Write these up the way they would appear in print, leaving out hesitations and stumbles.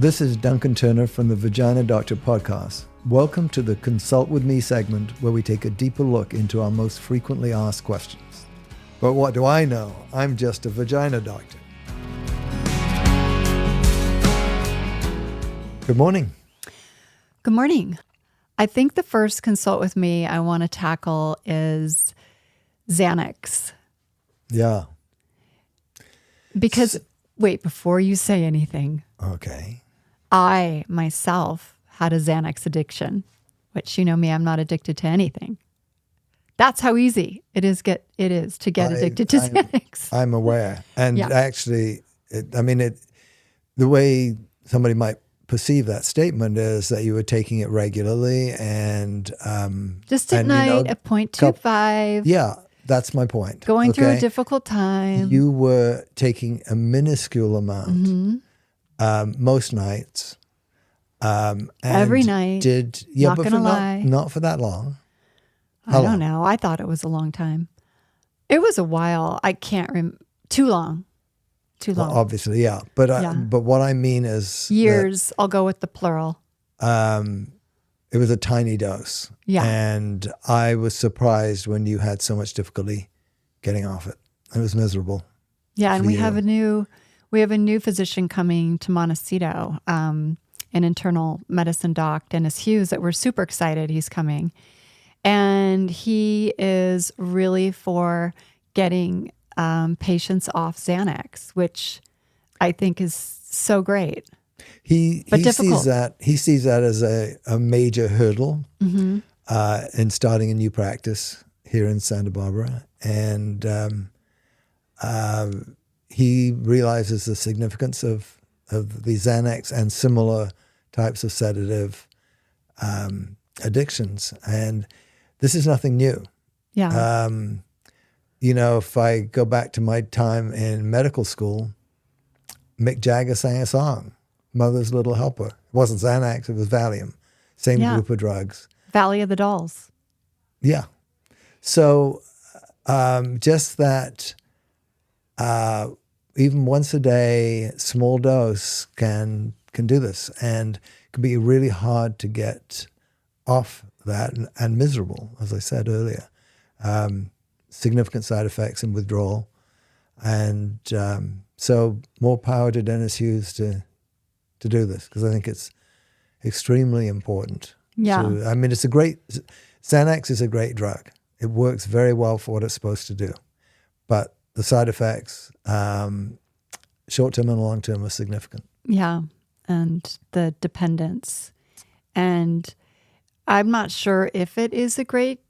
This is Duncan Turner from the Vagina Doctor podcast. Welcome to the Consult With Me segment where we take a deeper look into our most frequently asked questions. But what do I know? I'm just a vagina doctor. Good morning. Good morning. I think the first Consult With Me I want to tackle is Xanax. Yeah. Because, wait, before you say anything. Okay. I myself had a Xanax addiction, which you know me, I'm not addicted to anything. That's how easy it is to get addicted to Xanax. I'm aware. And Yeah. actually, the way somebody might perceive that statement is that you were taking it regularly and Just at night at 0.25. Yeah, that's my point. Going through a difficult time. You were taking a minuscule amount most nights. And every night. Not gonna lie. Not for that long. I don't know. I thought it was a long time. It was a while. I can't remember. Too long. Well, obviously, yeah. But but what I mean is years. I'll go with the plural. It was a tiny dose. Yeah. And I was surprised when you had so much difficulty getting off it. It was miserable. Yeah, and we have a new physician coming to Montecito, an internal medicine doc, Dennis Hughes, that we're super excited he's coming. And he is really for getting patients off Xanax, which I think is so great. He sees that as a major hurdle in starting a new practice here in Santa Barbara. And he realizes the significance of the Xanax and similar types of sedative addictions. And this is nothing new. Yeah. If I go back to my time in medical school, Mick Jagger sang a song, Mother's Little Helper. It wasn't Xanax, it was Valium. Same group of drugs. Valley of the Dolls. Yeah. So just that even once a day, small dose can do this, and it can be really hard to get off that and miserable, as I said earlier. Significant side effects and withdrawal. And so more power to Dennis Hughes to do this, because I think it's extremely important. Yeah. Xanax is a great drug. It works very well for what it's supposed to do. But the side effects, short-term and long-term, are significant. Yeah, and the dependence. And I'm not sure if it is a great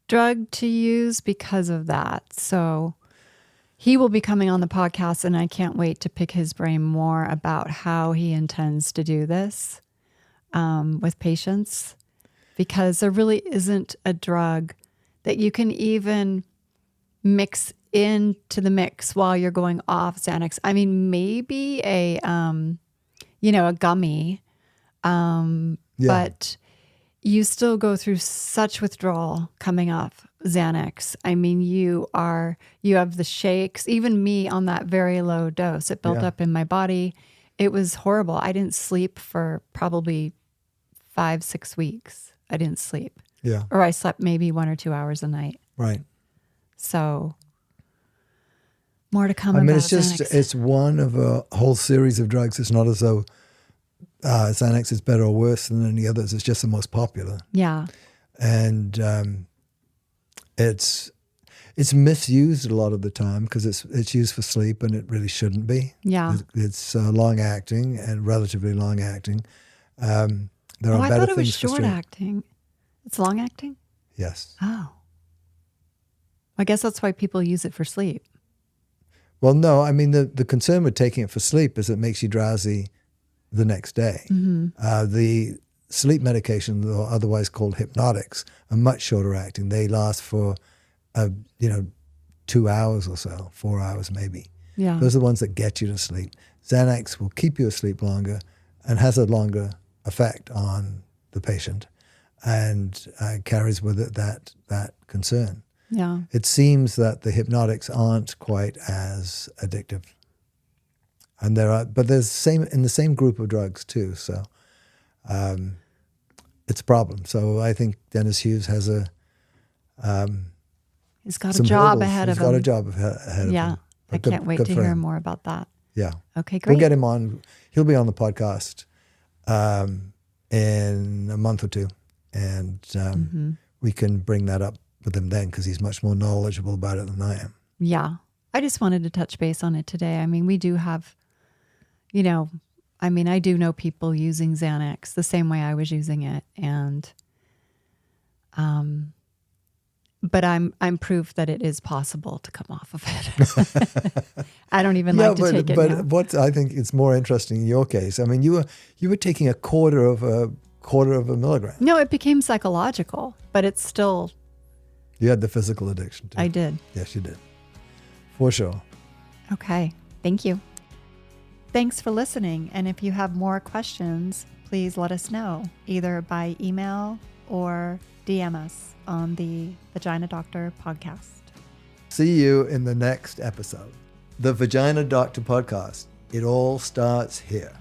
drug to use because of that. So he will be coming on the podcast, and I can't wait to pick his brain more about how he intends to do this with patients, because there really isn't a drug that you can even mix into the mix while you're going off Xanax. I mean, maybe a gummy, but you still go through such withdrawal coming off Xanax. I mean, you have the shakes. Even me on that very low dose, it built up in my body. It was horrible. I didn't sleep for probably 5-6 weeks. I didn't sleep. Yeah. Or I slept maybe 1 or 2 hours a night. Right. So more to come about Xanax. It's one of a whole series of drugs. It's not as though Xanax is better or worse than any others. It's just the most popular. Yeah. And it's misused a lot of the time because it's used for sleep, and it really shouldn't be. Yeah. It's long-acting and relatively long-acting. There are I better thought it was things for sleep. short-acting. It's long-acting? Yes. Oh. I guess that's why people use it for sleep. Well, no, I mean, the concern with taking it for sleep is it makes you drowsy the next day. Mm-hmm. The sleep medications, or otherwise called hypnotics, are much shorter acting. They last for, 2 hours or so, 4 hours maybe. Yeah. Those are the ones that get you to sleep. Xanax will keep you asleep longer and has a longer effect on the patient, and carries with it that concern. Yeah. It seems that the hypnotics aren't quite as addictive. And but there's in the same group of drugs too. So it's a problem. So I think Dennis Hughes has he's got a job ahead of him. He's got a job ahead of Yeah. him. I can't wait to hear more about that. Yeah. Okay, great. We'll get him on. He'll be on the podcast in a month or two. And we can bring that up with him then because he's much more knowledgeable about it than I am. Yeah. I just wanted to touch base on it today. I mean, we do have, I do know people using Xanax the same way I was using it. And, but I'm proof that it is possible to come off of it. I don't even like to take it now. But what I think is more interesting in your case, I mean, you were taking a quarter of a milligram. No, it became psychological, but it's still. You had the physical addiction too. I did. Yes, you did. For sure. Okay. Thank you. Thanks for listening. And if you have more questions, please let us know either by email or DM us on the Vagina Doctor podcast. See you in the next episode. The Vagina Doctor podcast. It all starts here.